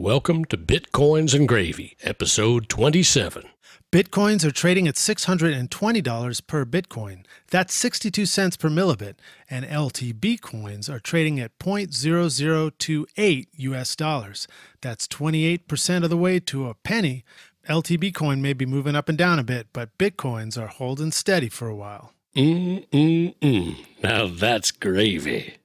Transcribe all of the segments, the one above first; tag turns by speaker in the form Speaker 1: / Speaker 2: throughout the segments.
Speaker 1: Welcome to Bitcoins and Gravy, episode 27.
Speaker 2: Bitcoins are trading at $620 per Bitcoin. That's 62 cents per millibit. And LTB coins are trading at 0.0028 US dollars. That's 28% of the way to a penny. LTB coin may be moving up and down a bit, but Bitcoins are holding steady for a while.
Speaker 1: Now that's gravy.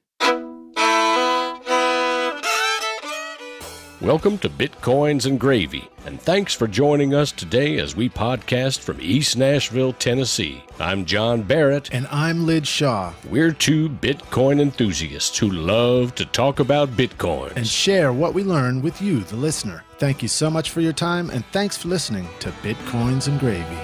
Speaker 1: Welcome to Bitcoins and Gravy, and thanks for joining us today as we podcast from East Nashville, Tennessee. I'm John Barrett.
Speaker 2: And I'm Lid Shaw.
Speaker 1: We're two Bitcoin enthusiasts who love to talk about Bitcoins.
Speaker 2: And share what we learn with you, the listener. Thank you so much for your time, and thanks for listening to Bitcoins and Gravy.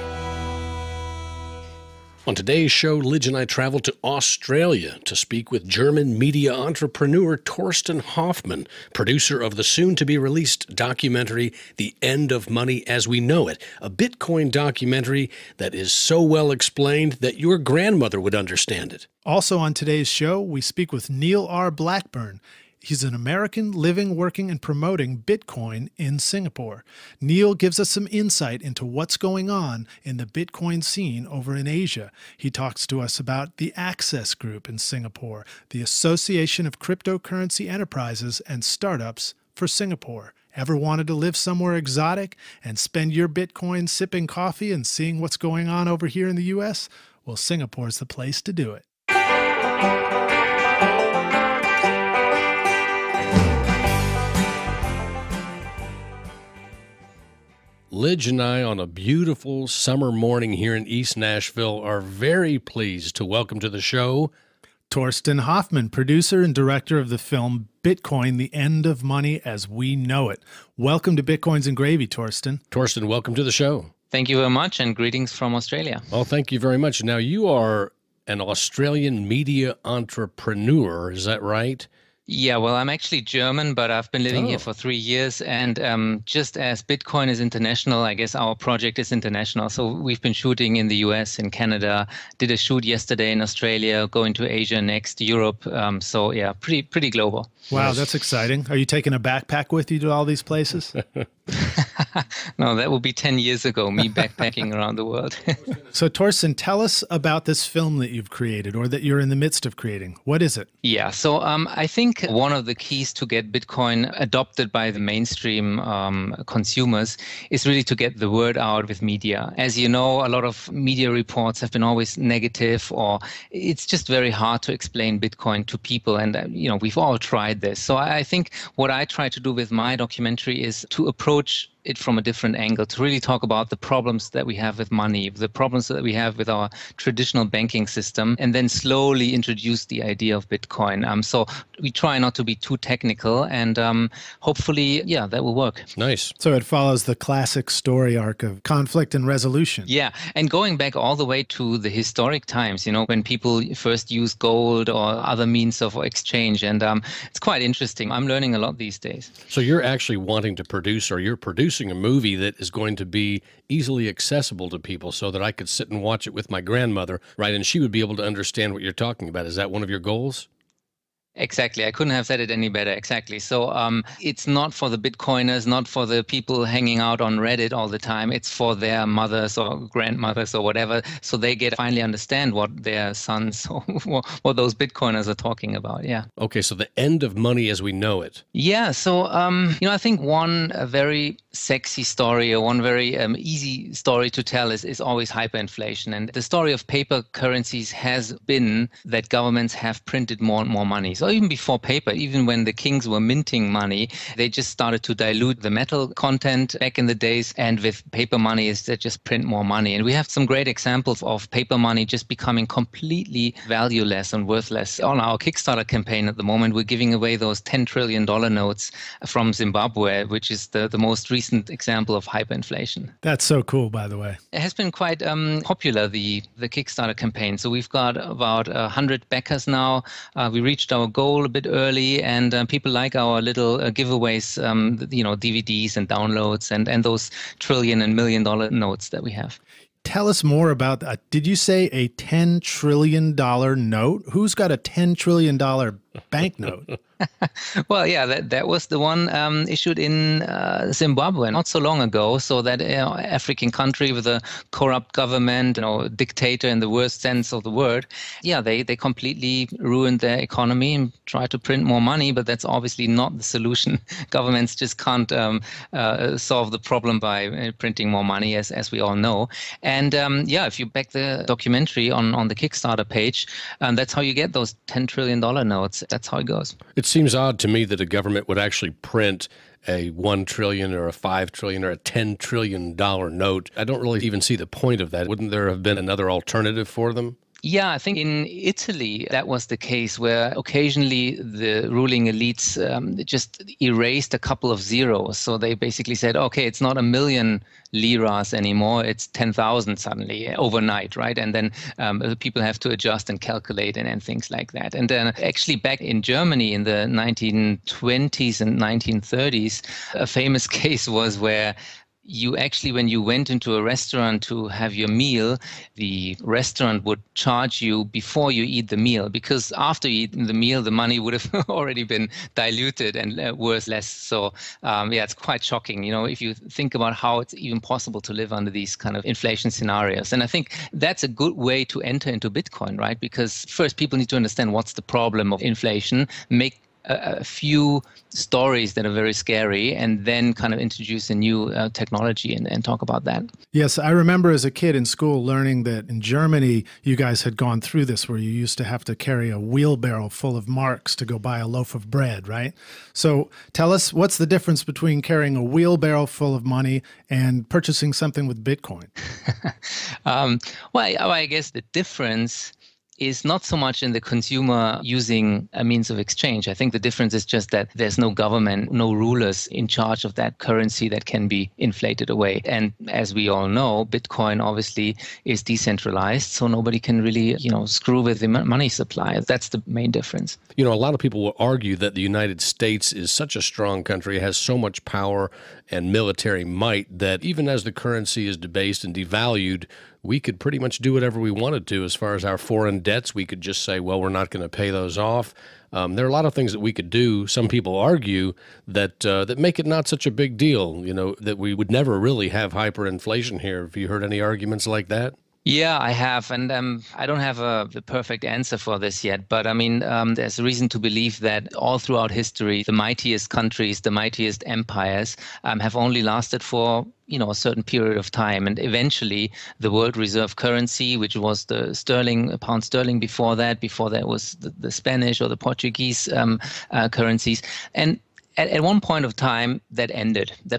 Speaker 1: On today's show, Lidge and I traveled to Australia to speak with German media entrepreneur Thorsten Hoffmann, producer of the soon-to-be-released documentary The End of Money as We Know It, a Bitcoin documentary that is so well explained that your grandmother would understand it.
Speaker 2: Also on today's show, we speak with Neil R. Blackburn. He's an American living, working, and promoting Bitcoin in Singapore. Neil gives us some insight into what's going on in the Bitcoin scene over in Asia. He talks to us about the Access Group in Singapore, the Association of Cryptocurrency Enterprises and Startups for Singapore. Ever wanted to live somewhere exotic and spend your Bitcoin sipping coffee and seeing what's going on over here in the U.S.? Well, Singapore's the place to do it.
Speaker 1: Lidge and I, on a beautiful summer morning here in East Nashville, are very pleased to welcome to the show
Speaker 2: Thorsten Hoffmann, producer and director of the film Bitcoin, The End of Money as We Know It. Welcome to Bitcoins and Gravy, Thorsten.
Speaker 1: Thorsten, welcome to the show.
Speaker 3: Thank you very much, and greetings from Australia.
Speaker 1: Well, thank you very much. Now, you are an Australian media entrepreneur, is that right?
Speaker 3: Yeah, well, I'm actually German, but I've been living here for 3 years. And just as Bitcoin is international, I guess our project is international. So we've been shooting in the US, in Canada, did a shoot yesterday in Australia, going to Asia next, Europe. So yeah, pretty global.
Speaker 2: Wow, that's exciting. Are you taking a backpack with you to all these places?
Speaker 3: No, that would be 10 years ago, me backpacking around the world.
Speaker 2: So Thorsten, tell us about this film that you've created or that you're in the midst of creating. What is it?
Speaker 3: Yeah, so I think one of the keys to get Bitcoin adopted by the mainstream consumers is really to get the word out with media. As you know, a lot of media reports have been always negative, or it's just very hard to explain Bitcoin to people. And, we've all tried this. So I think what I try to do with my documentary is to approach it from a different angle, to really talk about the problems that we have with money, the problems that we have with our traditional banking system, and then slowly introduce the idea of Bitcoin. So we try not to be too technical, and hopefully, that will work.
Speaker 1: Nice.
Speaker 2: So it follows the classic story arc of conflict and resolution.
Speaker 3: Yeah, and going back all the way to the historic times, when people first used gold or other means of exchange, and it's quite interesting. I'm learning a lot these days.
Speaker 1: So you're actually wanting to produce, or you're producing a movie that is going to be easily accessible to people so that I could sit and watch it with my grandmother, right? And she would be able to understand what you're talking about. Is that one of your goals?
Speaker 3: Exactly. I couldn't have said it any better. Exactly. So it's not for the Bitcoiners, not for the people hanging out on Reddit all the time. It's for their mothers or grandmothers or whatever. So they finally understand what their sons or what those Bitcoiners are talking about. Yeah.
Speaker 1: Okay. So the end of money as we know it.
Speaker 3: Yeah. So, I think one very sexy story, or one very easy story to tell is always hyperinflation. And the story of paper currencies has been that governments have printed more and more money. So even before paper, even when the kings were minting money, they just started to dilute the metal content back in the days. And with paper money, is they just print more money. And we have some great examples of paper money just becoming completely valueless and worthless. On our Kickstarter campaign at the moment, we're giving away those $10 trillion notes from Zimbabwe, which is the most recent example of hyperinflation.
Speaker 2: That's so cool, by the way.
Speaker 3: It has been quite popular, the Kickstarter campaign. So we've got about 100 backers now. We reached our goal a bit early, and people like our little giveaways, DVDs and downloads and those trillion and $1 million notes that we have.
Speaker 2: Tell us more about that. Did you say a $10 trillion note? Who's got a $10 trillion banknote?
Speaker 3: Well, yeah, that was the one issued in Zimbabwe not so long ago. So that African country with a corrupt government, dictator in the worst sense of the word. Yeah, they completely ruined their economy and tried to print more money, but that's obviously not the solution. Governments just can't solve the problem by printing more money, as we all know. And yeah, if you back the documentary on the Kickstarter page, that's how you get those $10 trillion notes. That's how it goes.
Speaker 1: It seems odd to me that a government would actually print a $1 trillion or a $5 trillion or a $10 trillion note. I don't really even see the point of that. Wouldn't there have been another alternative for them?
Speaker 3: Yeah, I think in Italy, that was the case where occasionally the ruling elites just erased a couple of zeros. So they basically said, okay, it's not 1 million liras anymore, it's 10,000 suddenly overnight, right? And then people have to adjust and calculate and things like that. And then actually back in Germany in the 1920s and 1930s, a famous case was where you actually, when you went into a restaurant to have your meal, the restaurant would charge you before you eat the meal, because after you eat the meal, the money would have already been diluted and worth less. So yeah, it's quite shocking, if you think about how it's even possible to live under these kind of inflation scenarios. And I think that's a good way to enter into Bitcoin, right? Because first, people need to understand what's the problem of inflation, make a few stories that are very scary, and then kind of introduce a new technology and talk about that.
Speaker 2: Yes, I remember as a kid in school learning that in Germany, you guys had gone through this where you used to have to carry a wheelbarrow full of marks to go buy a loaf of bread, right? So tell us, what's the difference between carrying a wheelbarrow full of money and purchasing something with Bitcoin?
Speaker 3: Well, I guess the difference is not so much in the consumer using a means of exchange. I think the difference is just that there's no government, no rulers in charge of that currency that can be inflated away. And as we all know, Bitcoin obviously is decentralized, so nobody can really, screw with the money supply. That's the main difference.
Speaker 1: A lot of people will argue that the United States is such a strong country, has so much power and military might that even as the currency is debased and devalued, we could pretty much do whatever we wanted to as far as our foreign debts. We could just say, well, we're not going to pay those off. There are a lot of things that we could do. Some people argue that that make it not such a big deal, that we would never really have hyperinflation here. Have you heard any arguments like that?
Speaker 3: Yeah, I have. And I don't have the perfect answer for this yet. But I mean, there's a reason to believe that all throughout history, the mightiest countries, the mightiest empires have only lasted for a certain period of time. And eventually the world reserve currency, which was the sterling, pound sterling before that was the Spanish or the Portuguese currencies. And at one point of time, that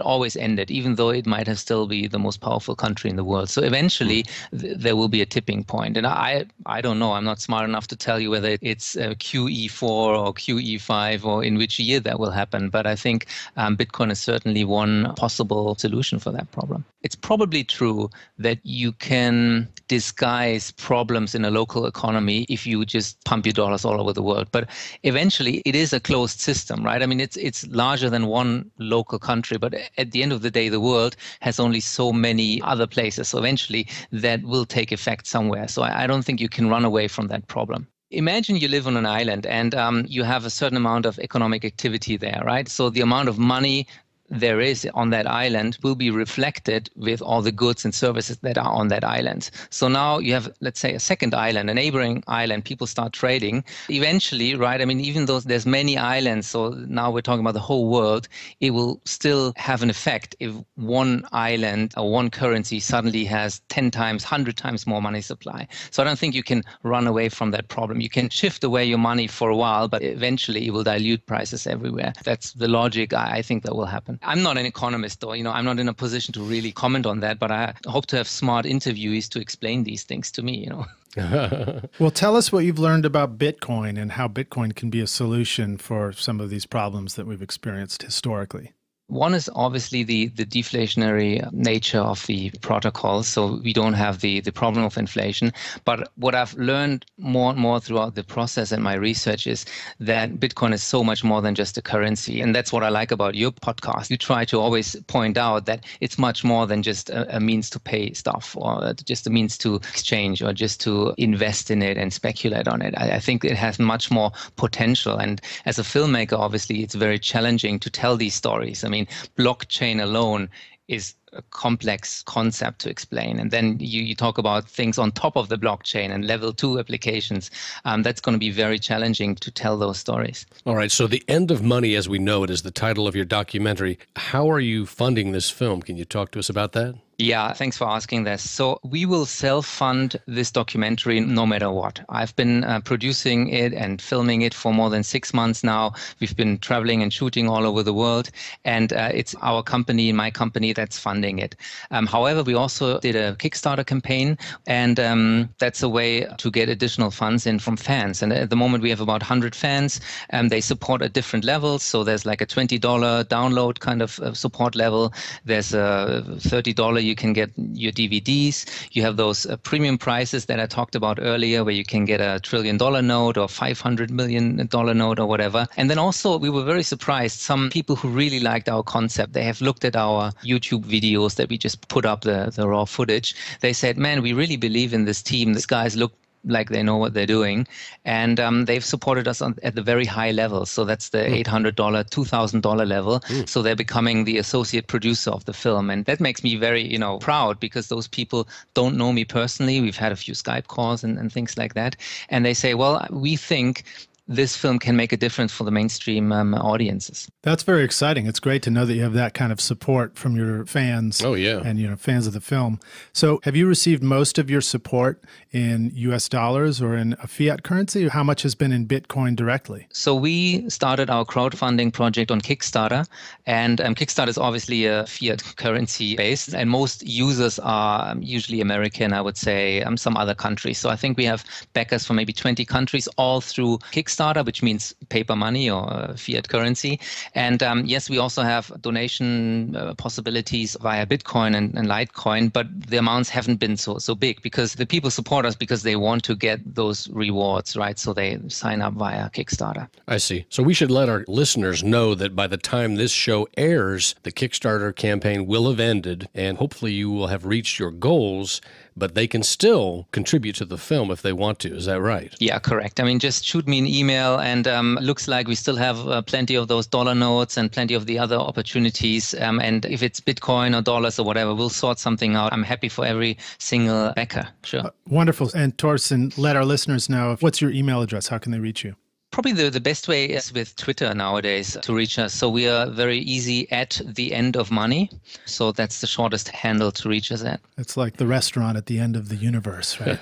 Speaker 3: always ended, even though it might have still be the most powerful country in the world. So eventually there will be a tipping point. And I don't know, I'm not smart enough to tell you whether it's QE4 or QE5 or in which year that will happen. But I think Bitcoin is certainly one possible solution for that problem. It's probably true that you can disguise problems in a local economy if you just pump your dollars all over the world. But eventually it is a closed system, right? I mean, it's larger than one local country, but at the end of the day, the world has only so many other places. So eventually that will take effect somewhere. So I don't think you can run away from that problem. Imagine you live on an island and you have a certain amount of economic activity there, right? So the amount of money there is on that island will be reflected with all the goods and services that are on that island. So now you have, let's say, a second island, a neighboring island, people start trading. Eventually, right, I mean, even though there's many islands, so now we're talking about the whole world, it will still have an effect if one island or one currency suddenly has 10 times, 100 times more money supply. So I don't think you can run away from that problem. You can shift away your money for a while, but eventually it will dilute prices everywhere. That's the logic I think that will happen. I'm not an economist, though. I'm not in a position to really comment on that, but I hope to have smart interviewees to explain these things to me,
Speaker 2: Well, tell us what you've learned about Bitcoin and how Bitcoin can be a solution for some of these problems that we've experienced historically.
Speaker 3: One is obviously the deflationary nature of the protocol. So we don't have the problem of inflation. But what I've learned more and more throughout the process and my research is that Bitcoin is so much more than just a currency. And that's what I like about your podcast. You try to always point out that it's much more than just a means to pay stuff or just a means to exchange or just to invest in it and speculate on it. I think it has much more potential. And as a filmmaker, obviously, it's very challenging to tell these stories. I mean, blockchain alone is a complex concept to explain. And then you talk about things on top of the blockchain and level 2 applications. That's going to be very challenging to tell those stories.
Speaker 1: All right. So The End of Money as We Know It is the title of your documentary. How are you funding this film? Can you talk to us about that?
Speaker 3: Yeah, thanks for asking this. So we will self-fund this documentary no matter what. I've been producing it and filming it for more than 6 months now. We've been traveling and shooting all over the world, and it's our company, my company, that's funding it. However, we also did a Kickstarter campaign, and that's a way to get additional funds in from fans. And at the moment, we have about 100 fans, and they support at different levels. So there's like a $20 download kind of support level. There's a $30 you can get your DVDs. You have those premium prices that I talked about earlier, where you can get a $1 trillion note or $500 million note or whatever. And then also, we were very surprised. Some people who really liked our concept, they have looked at our YouTube videos that we just put up, the raw footage. They said, man, we really believe in this team. These guys look like they know what they're doing. And they've supported us at the very high level. So that's the $800, $2,000 level. So they're becoming the associate producer of the film. And that makes me very, proud, because those people don't know me personally. We've had a few Skype calls and things like that. And they say, well, we think this film can make a difference for the mainstream audiences.
Speaker 2: That's very exciting. It's great to know that you have that kind of support from your fans.
Speaker 1: Oh, yeah.
Speaker 2: And, fans of the film. So have you received most of your support in US dollars or in a fiat currency? Or how much has been in Bitcoin directly?
Speaker 3: So we started our crowdfunding project on Kickstarter. And Kickstarter is obviously a fiat currency based. And most users are usually American, I would say, some other countries. So I think we have backers from maybe 20 countries all through Kickstarter, which means paper money or fiat currency. And yes, we also have donation possibilities via Bitcoin and Litecoin, but the amounts haven't been so big, because the people support us because they want to get those rewards, right? So they sign up via Kickstarter.
Speaker 1: I see. So we should let our listeners know that by the time this show airs, the Kickstarter campaign will have ended, and hopefully you will have reached your goals, but they can still contribute to the film if they want to. Is that right?
Speaker 3: Yeah, correct. I mean, just shoot me an email, and looks like we still have plenty of those dollar notes and plenty of the other opportunities. And if it's Bitcoin or dollars or whatever, we'll sort something out. I'm happy for every single backer. Sure.
Speaker 2: Wonderful. And Torsten, let our listeners know, what's your email address? How can they reach you?
Speaker 3: Probably the best way is with Twitter nowadays to reach us. So we are very easy at The End of Money. So that's the shortest handle to reach us at.
Speaker 2: It's like the restaurant at the end of the universe, right?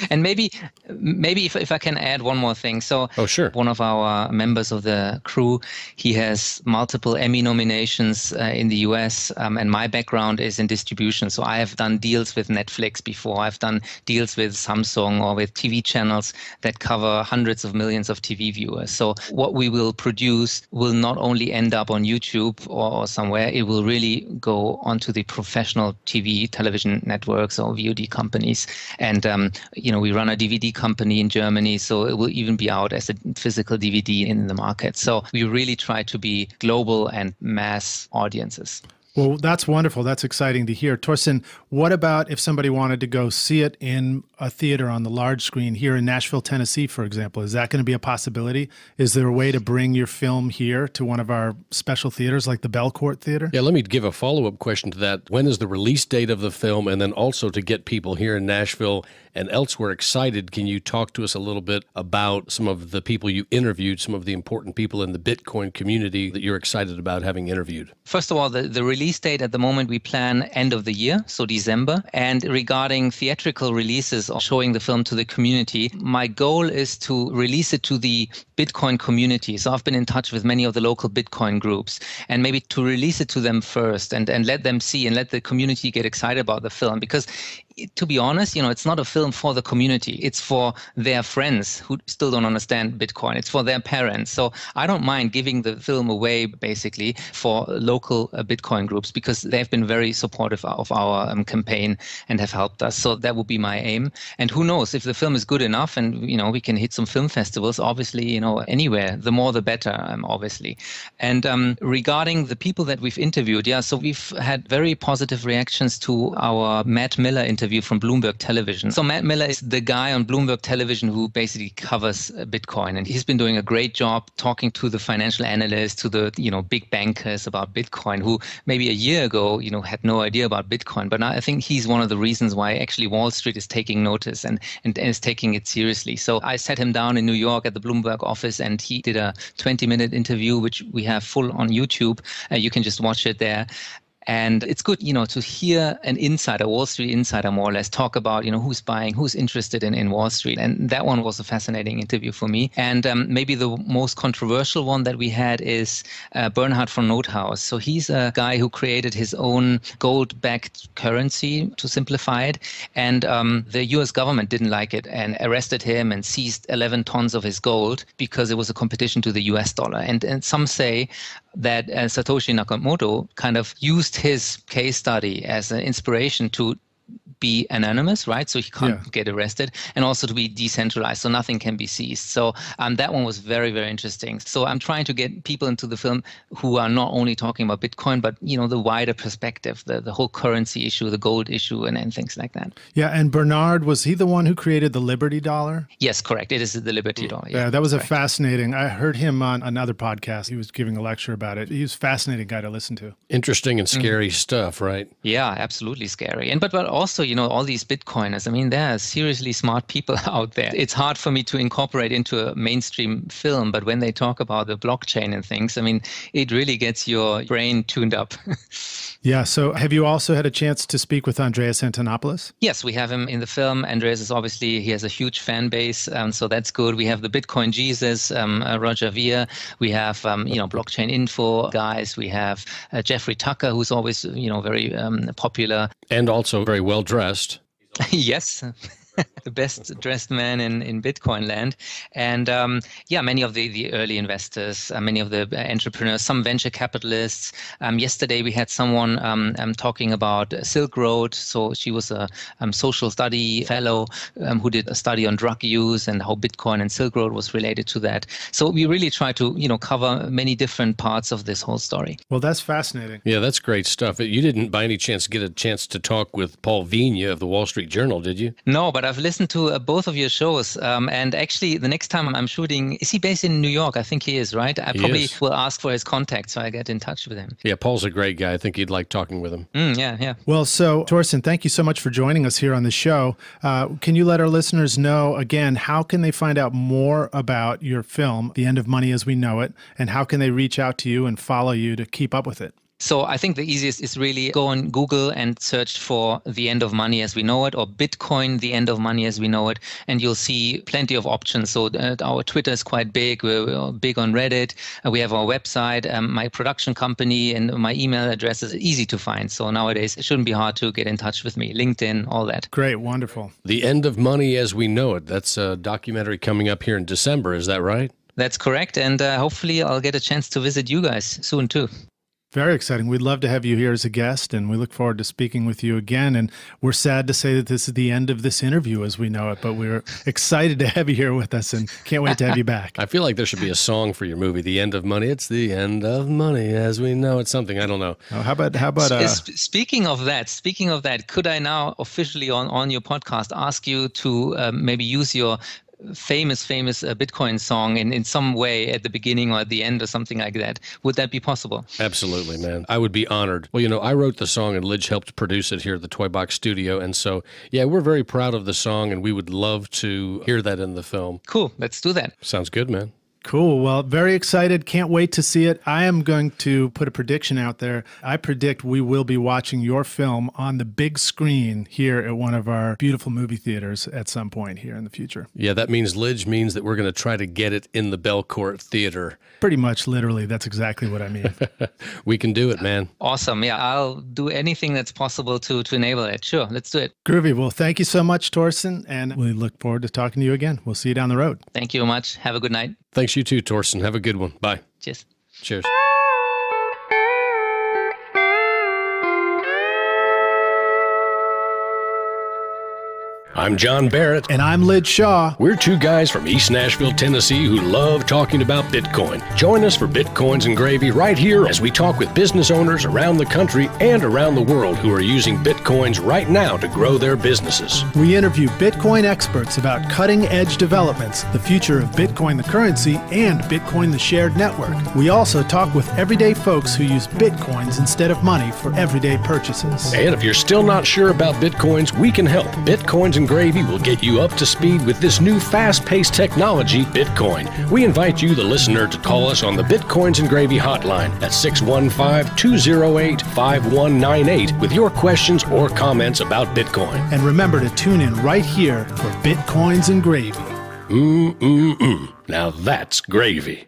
Speaker 3: And maybe if I can add one more thing. So
Speaker 1: sure.
Speaker 3: One of our members of the crew, he has multiple Emmy nominations in the US. And my background is in distribution. So I have done deals with Netflix before. I've done deals with Samsung or with TV channels that cover hundreds of millions of TV viewers. So what we will produce will not only end up on YouTube or somewhere, it will really go onto the professional television networks or VOD companies. And, we run a DVD company in Germany, so it will even be out as a physical DVD in the market. So we really try to be global and mass audiences.
Speaker 2: Well, that's wonderful. That's exciting to hear. Torsten, what about if somebody wanted to go see it in a theater on the large screen here in Nashville, Tennessee, for example? Is that going to be a possibility? Is there a way to bring your film here to one of our special theaters like the Belcourt Theater?
Speaker 1: Yeah, let me give a follow-up question to that. When is the release date of the film? And then also, to get people here in Nashville and elsewhere excited, can you talk to us a little bit about some of the people you interviewed, some of the important people in the Bitcoin community that you're excited about having interviewed?
Speaker 3: First of all, the release date at the moment, we plan end of the year, so December. And regarding theatrical releases or showing the film to the community, my goal is to release it to the Bitcoin community. So I've been in touch with many of the local Bitcoin groups, and maybe to release it to them first and let them see and let the community get excited about the film. Because to be honest, it's not a film for the community. It's for their friends who still don't understand Bitcoin. It's for their parents. So I don't mind giving the film away, basically, for local Bitcoin groups, because they've been very supportive of our campaign and have helped us. So that would be my aim. And who knows, if the film is good enough and, we can hit some film festivals, obviously, anywhere, the more the better, obviously. And regarding the people that we've interviewed, so we've had very positive reactions to our Matt Miller interview from Bloomberg Television. So Matt Miller is the guy on Bloomberg Television who basically covers Bitcoin. And he's been doing a great job talking to the financial analysts, to the, big bankers about Bitcoin, who maybe a year ago, had no idea about Bitcoin. But now I think he's one of the reasons why actually Wall Street is taking notice and is taking it seriously. So I sat him down in New York at the Bloomberg office, and he did a 20-minute interview, which we have full on YouTube. You can just watch it there. And it's good, to hear an insider, Wall Street insider, more or less, talk about, who's buying, who's interested in Wall Street. And that one was a fascinating interview for me. And maybe the most controversial one that we had is Bernhard von Nothaus. So he's a guy who created his own gold-backed currency, to simplify it. And the US government didn't like it and arrested him and seized 11 tons of his gold because it was a competition to the US dollar. And some say that Satoshi Nakamoto kind of used his case study as an inspiration to be anonymous, right? So he can't get arrested, and also to be decentralized, so nothing can be seized. So that one was very, very interesting. So I'm trying to get people into the film who are not only talking about Bitcoin, but, the wider perspective, the whole currency issue, the gold issue, and things like that.
Speaker 2: Yeah, and Bernard, was he the one who created the Liberty Dollar?
Speaker 3: Yes, correct. It is the Liberty Dollar.
Speaker 2: Yeah, that was a fascinating, I heard him on another podcast. He was giving a lecture about it. He was a fascinating guy to listen to.
Speaker 1: Interesting and scary stuff, right?
Speaker 3: Yeah, absolutely scary. And but also, all these Bitcoiners, I mean, there are seriously smart people out there. It's hard for me to incorporate into a mainstream film, but when they talk about the blockchain and things, I mean, it really gets your brain tuned up.
Speaker 2: Yeah. So have you also had a chance to speak with Andreas Antonopoulos?
Speaker 3: Yes, we have him in the film. Andreas is obviously, he has a huge fan base, so that's good. We have the Bitcoin Jesus, Roger Ver. We have, blockchain info guys. We have Jeffrey Tucker, who's always, very popular.
Speaker 1: And also very well dressed.
Speaker 3: Yes. The best dressed man in Bitcoin land. And many of the early investors, many of the entrepreneurs, some venture capitalists. Yesterday we had someone talking about Silk Road. So she was a social study fellow who did a study on drug use and how Bitcoin and Silk Road was related to that. So we really try to, cover many different parts of this whole story.
Speaker 2: Well, that's fascinating.
Speaker 1: Yeah, that's great stuff. You didn't by any chance get a chance to talk with Paul Vigna of the Wall Street Journal, did you?
Speaker 3: No, but I've listened to both of your shows. And actually, the next time I'm shooting, is he based in New York? I think he is, right? I probably will ask for his contact so I get in touch with him.
Speaker 1: Yeah, Paul's a great guy. I think you'd like talking with him.
Speaker 3: Yeah.
Speaker 2: Well, so Torsten, thank you so much for joining us here on the show. Can you let our listeners know, again, how can they find out more about your film, The End of Money as We Know It, and how can they reach out to you and follow you to keep up with it?
Speaker 3: So I think the easiest is really go on Google and search for The End of Money as We Know It, or Bitcoin, The End of Money as We Know It, and you'll see plenty of options. So our Twitter is quite big. We're big on Reddit. We have our website, my production company, and my email address is easy to find. So nowadays, it shouldn't be hard to get in touch with me. LinkedIn, all that.
Speaker 2: Great. Wonderful.
Speaker 1: The End of Money as We Know It. That's a documentary coming up here in December. Is that right?
Speaker 3: That's correct. And hopefully I'll get a chance to visit you guys soon too.
Speaker 2: Very exciting. We'd love to have you here as a guest, and we look forward to speaking with you again. And we're sad to say that this is the end of this interview as we know it, but we're excited to have you here with us and can't wait to have you back.
Speaker 1: I feel like there should be a song for your movie, The End of Money. It's the end of money as we know it. Something, I don't know.
Speaker 2: Oh, how about
Speaker 3: Speaking of that, could I now officially on your podcast ask you to maybe use your famous Bitcoin song in some way at the beginning or at the end or something like that? Would that be possible?
Speaker 1: Absolutely, man. I would be honored. Well, I wrote the song and Lidge helped produce it here at the Toy Box Studio. And so, yeah, we're very proud of the song and we would love to hear that in the film.
Speaker 3: Cool. Let's do that.
Speaker 1: Sounds good, man.
Speaker 2: Cool. Well, very excited. Can't wait to see it. I am going to put a prediction out there. I predict we will be watching your film on the big screen here at one of our beautiful movie theaters at some point here in the future.
Speaker 1: Yeah, that means that we're going to try to get it in the Belcourt Theater.
Speaker 2: Pretty much, literally. That's exactly what I mean.
Speaker 1: We can do it, man.
Speaker 3: Awesome. Yeah, I'll do anything that's possible to enable it. Sure, let's do it.
Speaker 2: Groovy. Well, thank you so much, Torsten, and we look forward to talking to you again. We'll see you down the road.
Speaker 3: Thank you much. Have a good night.
Speaker 1: Thanks you too, Torsten. Have a good one. Bye.
Speaker 3: Cheers.
Speaker 1: Cheers. I'm John Barrett.
Speaker 2: And I'm Lid Shaw.
Speaker 1: We're two guys from East Nashville, Tennessee who love talking about Bitcoin. Join us for Bitcoins and Gravy right here as we talk with business owners around the country and around the world who are using Bitcoins right now to grow their businesses.
Speaker 2: We interview Bitcoin experts about cutting-edge developments, the future of Bitcoin the currency, and Bitcoin the shared network. We also talk with everyday folks who use Bitcoins instead of money for everyday purchases.
Speaker 1: And if you're still not sure about Bitcoins, we can help. Bitcoins and Gravy will get you up to speed with this new fast-paced technology, Bitcoin. We invite you, the listener, to call us on the Bitcoins and Gravy hotline at 615-208-5198 with your questions or comments about Bitcoin.
Speaker 2: And remember to tune in right here for Bitcoins and Gravy.
Speaker 1: Now that's gravy.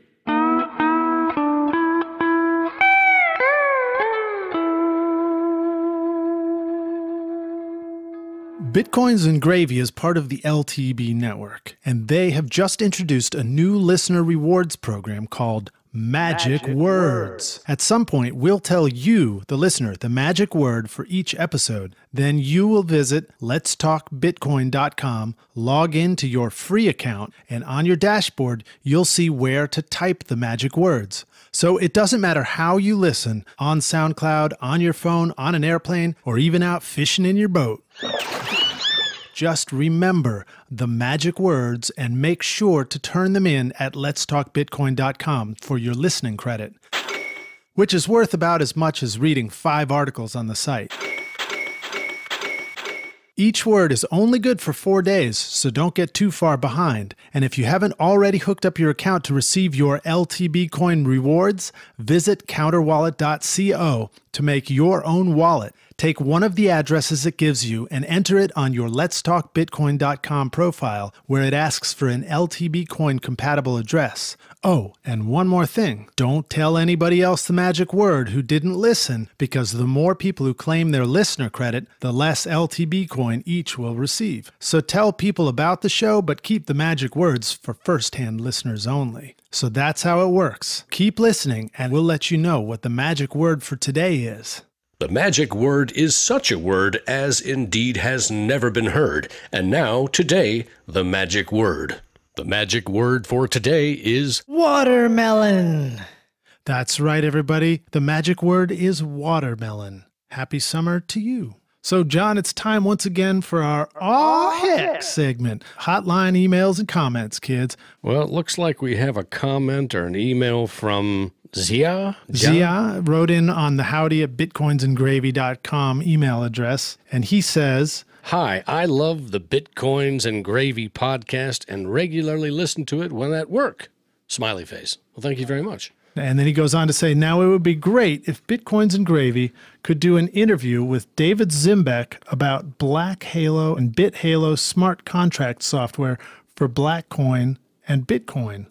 Speaker 2: Bitcoins and Gravy is part of the LTB network, and they have just introduced a new listener rewards program called Magic Words. At some point, we'll tell you, the listener, the magic word for each episode. Then you will visit letstalkbitcoin.com, log into your free account, and on your dashboard, you'll see where to type the magic words. So it doesn't matter how you listen, on SoundCloud, on your phone, on an airplane, or even out fishing in your boat. Just remember the magic words and make sure to turn them in at letstalkbitcoin.com for your listening credit, which is worth about as much as reading 5 articles on the site. Each word is only good for 4 days, so don't get too far behind. And if you haven't already hooked up your account to receive your LTB coin rewards, visit counterwallet.co to make your own wallet. Take one of the addresses it gives you and enter it on your letstalkbitcoin.com profile where it asks for an LTB coin compatible address. Oh, and one more thing. Don't tell anybody else the magic word who didn't listen, because the more people who claim their listener credit, the less LTB coin each will receive. So tell people about the show, but keep the magic words for first-hand listeners only. So that's how it works. Keep listening, and we'll let you know what the magic word for today is.
Speaker 1: The magic word is such a word as indeed has never been heard. And now, today, the magic word. The magic word for today is
Speaker 2: watermelon. That's right, everybody. The magic word is watermelon. Happy summer to you. So, John, it's time once again for our Aw Heck segment. Hotline emails and comments, kids.
Speaker 1: Well, it looks like we have a comment or an email from Zia?
Speaker 2: Zia wrote in on the howdy@bitcoinsandgravy.com email address, and he says,
Speaker 1: "Hi, I love the Bitcoins and Gravy podcast and regularly listen to it when at work." Smiley face. Well, thank you very much.
Speaker 2: And then he goes on to say, now it would be great if Bitcoins and Gravy could do an interview with David Zimbeck about Black Halo and BitHalo smart contract software for Blackcoin and Bitcoin.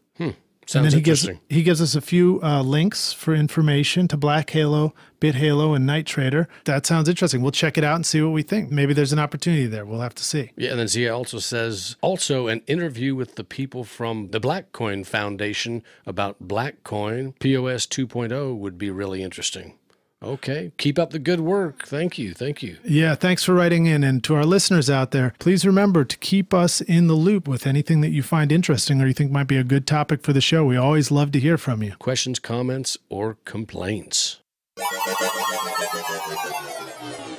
Speaker 1: Sounds
Speaker 2: and then
Speaker 1: interesting.
Speaker 2: He gives us a few links for information to Black Halo, BitHalo, and Night Trader. That sounds interesting. We'll check it out and see what we think. Maybe there's an opportunity there. We'll have to see.
Speaker 1: Yeah, and then Zia also says, also an interview with the people from the Blackcoin Foundation about Blackcoin POS 2.0 would be really interesting. Okay. Keep up the good work. Thank you. Thank you.
Speaker 2: Yeah, thanks for writing in. And to our listeners out there, please remember to keep us in the loop with anything that you find interesting or you think might be a good topic for the show. We always love to hear from you.
Speaker 1: Questions, comments, or complaints.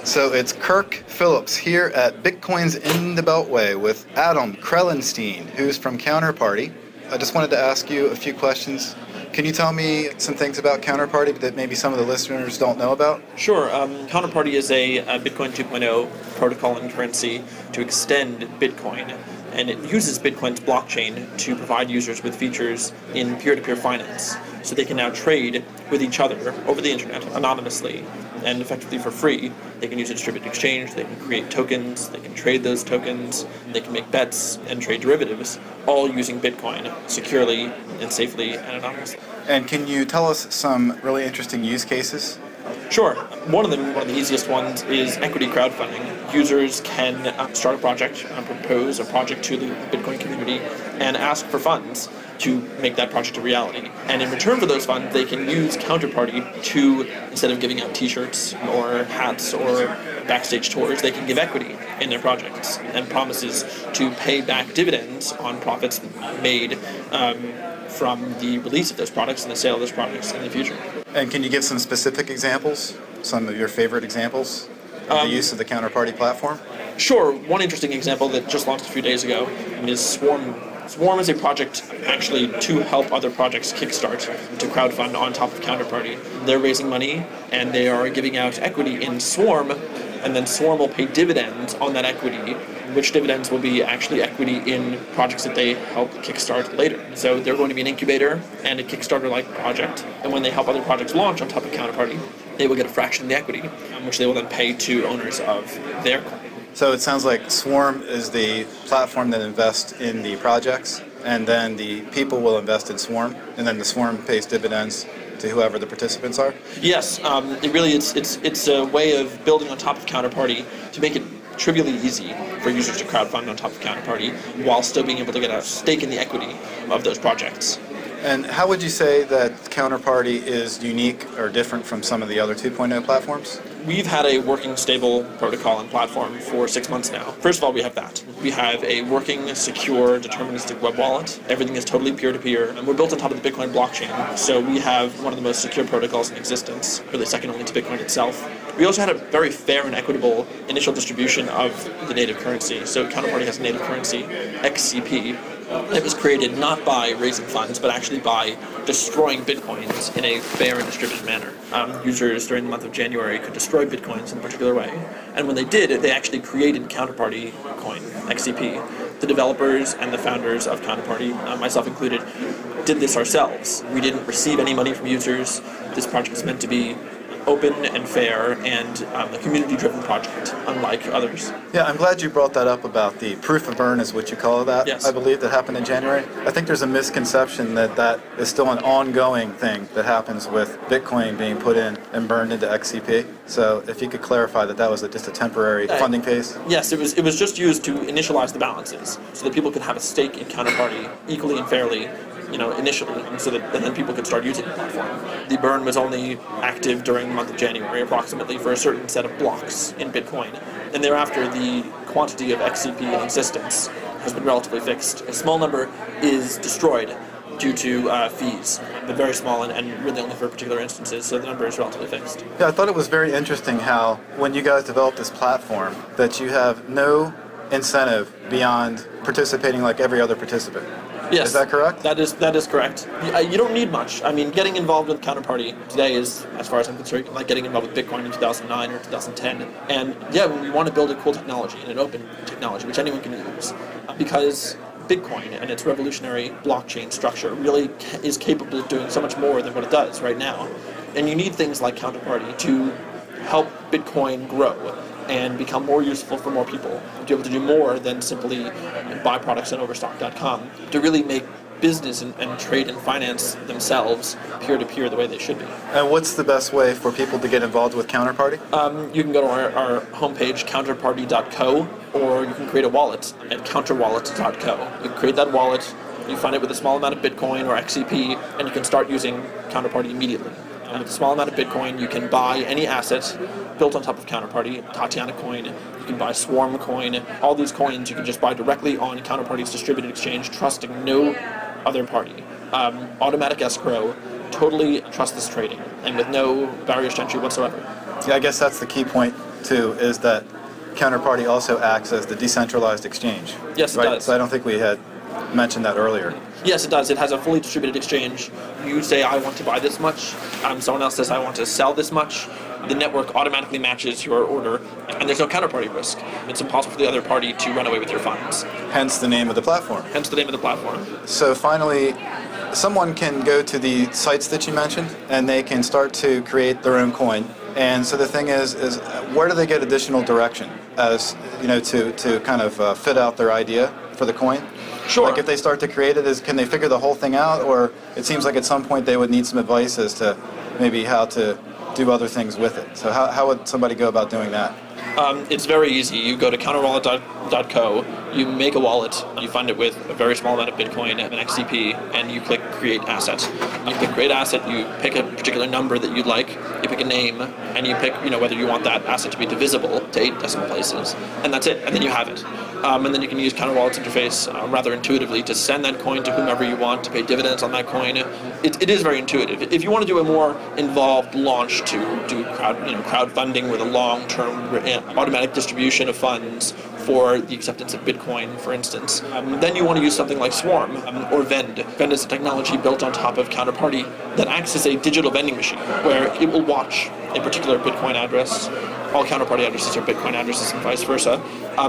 Speaker 4: So it's Kirk Phillips here at Bitcoins in the Beltway with Adam Krellenstein, who's from Counterparty. I just wanted to ask you a few questions. Can you tell me some things about Counterparty that maybe some of the listeners don't know about?
Speaker 5: Sure. Counterparty is a Bitcoin 2.0 protocol and currency to extend Bitcoin. and it uses Bitcoin's blockchain to provide users with features in peer-to-peer finance. So they can now trade with each other over the internet anonymously and effectively for free. They can use a distributed exchange, they can create tokens, they can trade those tokens, they can make bets and trade derivatives, all using Bitcoin securely and safely and anonymously.
Speaker 4: And can you tell us some really interesting use cases?
Speaker 5: Sure. One of the easiest ones is equity crowdfunding. Users can start a project, propose a project to the Bitcoin community, and ask for funds to make that project a reality. And in return for those funds, they can use Counterparty to, instead of giving out t-shirts or hats or backstage tours, they can give equity in their projects and promises to pay back dividends on profits made from the release of those products and the sale of those products in the future.
Speaker 4: And can you give some specific examples, some of your favorite examples of the use of the Counterparty platform?
Speaker 5: Sure. One interesting example that just launched a few days ago is Swarm. Swarm is a project actually to help other projects kickstart to crowdfund on top of Counterparty. They're raising money and they are giving out equity in Swarm, and then Swarm will pay dividends on that equity, which dividends will be actually equity in projects that they help kickstart later. So they're going to be an incubator and a Kickstarter-like project, and when they help other projects launch on top of Counterparty, they will get a fraction of the equity, which they will then pay to owners of their coin.
Speaker 4: So it sounds like Swarm is the platform that invests in the projects, and then the people will invest in Swarm, and then the Swarm pays dividends to whoever the participants are?
Speaker 5: Yes, it's a way of building on top of Counterparty to make it trivially easy for users to crowdfund on top of Counterparty while still being able to get a stake in the equity of those projects.
Speaker 4: And how would you say that Counterparty is unique or different from some of the other 2.0 platforms?
Speaker 5: We've had a working, stable protocol and platform for 6 months now. First of all, we have that. We have a working, secure, deterministic web wallet. Everything is totally peer-to-peer, and we're built on top of the Bitcoin blockchain, so we have one of the most secure protocols in existence, really second only to Bitcoin itself. We also had a very fair and equitable initial distribution of the native currency. So Counterparty has a native currency, XCP. It was created not by raising funds, but actually by destroying bitcoins in a fair and distributed manner. Users during the month of January could destroy bitcoins in a particular way, and when they did, they actually created Counterparty coin, XCP. The developers and the founders of Counterparty, myself included, did this ourselves. We didn't receive any money from users. This project is meant to be open and fair and a community-driven project, unlike others.
Speaker 4: Yeah, I'm glad you brought that up about the proof of burn is what you call that,
Speaker 5: yes.
Speaker 4: I believe, that happened in January. I think there's a misconception that that is still an ongoing thing that happens with Bitcoin being put in and burned into XCP. So if you could clarify that that was just a temporary funding phase.
Speaker 5: Yes, it was just used to initialize the balances so that people could have a stake in Counterparty equally and fairly, initially, so that and then people could start using the platform. The burn was only active during the month of January, approximately, for a certain set of blocks in Bitcoin. And thereafter, the quantity of XCP in existence has been relatively fixed. A small number is destroyed due to fees, but very small and really only for particular instances, so the number is relatively fixed.
Speaker 4: Yeah, I thought it was very interesting how, when you guys developed this platform, that you have no incentive beyond participating like every other participant.
Speaker 5: Yes.
Speaker 4: Is that correct?
Speaker 5: That is correct. You don't need much. I mean, getting involved with Counterparty today is, as far as I'm concerned, like getting involved with Bitcoin in 2009 or 2010. And yeah, we want to build a cool technology and an open technology, which anyone can use, because Bitcoin and its revolutionary blockchain structure really is capable of doing so much more than what it does right now. And you need things like Counterparty to help Bitcoin grow and become more useful for more people, to be able to do more than simply buy products on Overstock.com, to really make business and trade and finance themselves peer-to-peer the way they should be.
Speaker 4: And what's the best way for people to get involved with Counterparty?
Speaker 5: You can go to our homepage, counterparty.co, or you can create a wallet at counterwallet.co. You create that wallet, you fund it with a small amount of Bitcoin or XCP, and you can start using Counterparty immediately. And with a small amount of Bitcoin, you can buy any asset built on top of Counterparty, Tatiana coin, you can buy Swarm coin, all these coins you can just buy directly on Counterparty's distributed exchange, trusting no other party. Automatic escrow, totally trustless trading, and with no barriers to entry whatsoever.
Speaker 4: Yeah, I guess that's the key point, too, is that Counterparty also acts as the decentralized exchange.
Speaker 5: Yes,
Speaker 4: right?
Speaker 5: It does.
Speaker 4: So I don't think we had mentioned that earlier.
Speaker 5: Yes, it does. It has a fully distributed exchange. You say, I want to buy this much. Someone else says, I want to sell this much. The network automatically matches your order, and there's no counterparty risk. It's impossible for the other party to run away with your funds.
Speaker 4: Hence the name of the platform.
Speaker 5: Hence the name of the platform.
Speaker 4: So finally, someone can go to the sites that you mentioned, and they can start to create their own coin. And so the thing is where do they get additional direction as to kind of fit out their idea for the coin?
Speaker 5: Sure.
Speaker 4: Like if they start to create it, can they figure the whole thing out, or it seems like at some point they would need some advice as to maybe how to do other things with it. So how would somebody go about doing that?
Speaker 5: It's very easy. You go to counterwallet.co, you make a wallet, you fund it with a very small amount of Bitcoin and an XCP, and you click Create Asset. You click Create Asset, you pick a particular number that you'd like, you pick a name, and you pick whether you want that asset to be divisible to 8 decimal places, and that's it, and then you have it. And then you can use Counterwallet's interface rather intuitively to send that coin to whomever you want, to pay dividends on that coin. It is very intuitive. If you want to do a more involved launch to do crowdfunding with a long-term automatic distribution of funds for the acceptance of Bitcoin, for instance, then you want to use something like Swarm or Vend. Vend is a technology built on top of Counterparty that acts as a digital vending machine where it will watch a particular Bitcoin address. All Counterparty addresses are Bitcoin addresses and vice versa.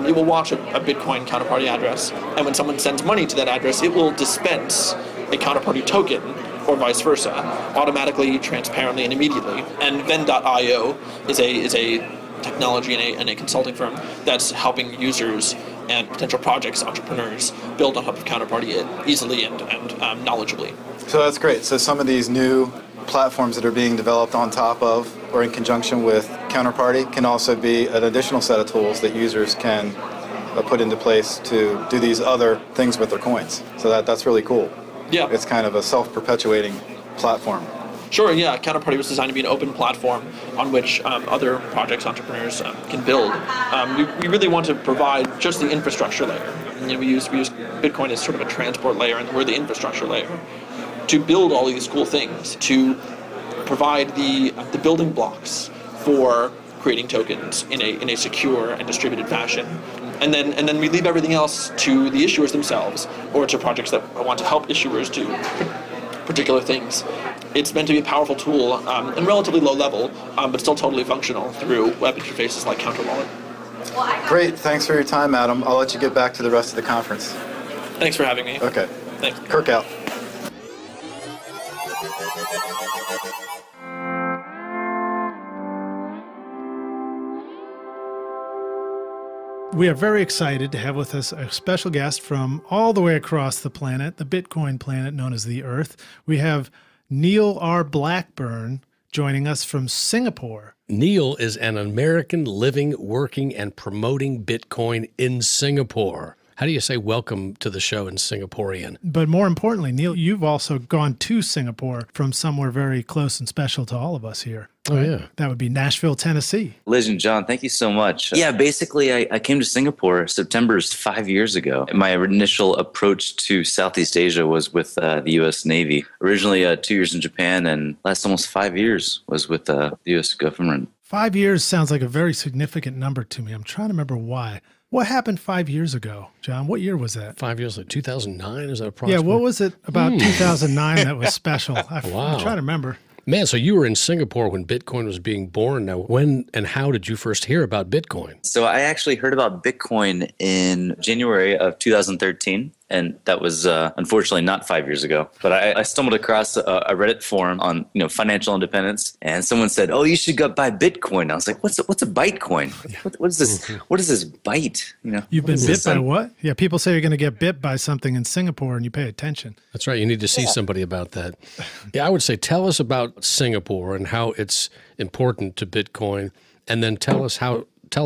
Speaker 5: It will watch a Bitcoin Counterparty address, and when someone sends money to that address, it will dispense a Counterparty token, or vice versa, automatically, transparently, and immediately. And Vend.io is a technology and a consulting firm that's helping users and potential projects, entrepreneurs, build on top of Counterparty easily and knowledgeably.
Speaker 4: So that's great. So some of these new platforms that are being developed on top of or in conjunction with Counterparty can also be an additional set of tools that users can put into place to do these other things with their coins. So that's really cool.
Speaker 5: Yeah.
Speaker 4: It's kind of a self-perpetuating platform.
Speaker 5: Sure, yeah. Counterparty was designed to be an open platform on which other projects, entrepreneurs can build. We really want to provide just the infrastructure layer. We use Bitcoin as sort of a transport layer, and we're the infrastructure layer to build all these cool things, to provide the building blocks for creating tokens in a secure and distributed fashion. And then we leave everything else to the issuers themselves or to projects that want to help issuers do particular things. It's meant to be a powerful tool and relatively low level, but still totally functional through web interfaces like Counterwallet.
Speaker 4: Great. Thanks for your time, Adam. I'll let you get back to the rest of the conference.
Speaker 5: Thanks for having me.
Speaker 4: Okay.
Speaker 5: Thanks.
Speaker 4: Kirk out.
Speaker 2: We are very excited to have with us a special guest from all the way across the planet, the Bitcoin planet known as the Earth. We have Neil R. Blackburn joining us from Singapore.
Speaker 1: Neil is an American living, working, and promoting Bitcoin in Singapore. How do you say welcome to the show in Singaporean?
Speaker 2: But more importantly, Neil, you've also gone to Singapore from somewhere very close and special to all of us here.
Speaker 1: Oh, yeah.
Speaker 2: That would be Nashville, Tennessee.
Speaker 6: Liz and John, thank you so much. Yeah, basically, I came to Singapore September 5 years ago. My initial approach to Southeast Asia was with the U.S. Navy. Originally 2 years in Japan, and last almost 5 years was with the U.S. government.
Speaker 2: 5 years sounds like a very significant number to me. I'm trying to remember why. What happened 5 years ago, John? What year was that?
Speaker 1: 5 years, like 2009? Is that approximately?
Speaker 2: Yeah, what was it about 2009 that was special?
Speaker 1: Wow.
Speaker 2: I'm trying to remember.
Speaker 1: Man, so you were in Singapore when Bitcoin was being born. Now, when and how did you first hear about Bitcoin?
Speaker 6: So I actually heard about Bitcoin in January of 2013. And that was unfortunately not 5 years ago. But I stumbled across a Reddit forum on financial independence, and someone said, "Oh, you should go buy Bitcoin." I was like, "What's a Bytecoin? What is this? What is this byte?"
Speaker 2: You've been bit by what? Yeah, people say you're going to get bit by something in Singapore, and you pay attention.
Speaker 1: That's right. You need to see somebody about that. Yeah, I would say tell us about Singapore and how it's important to Bitcoin, and then tell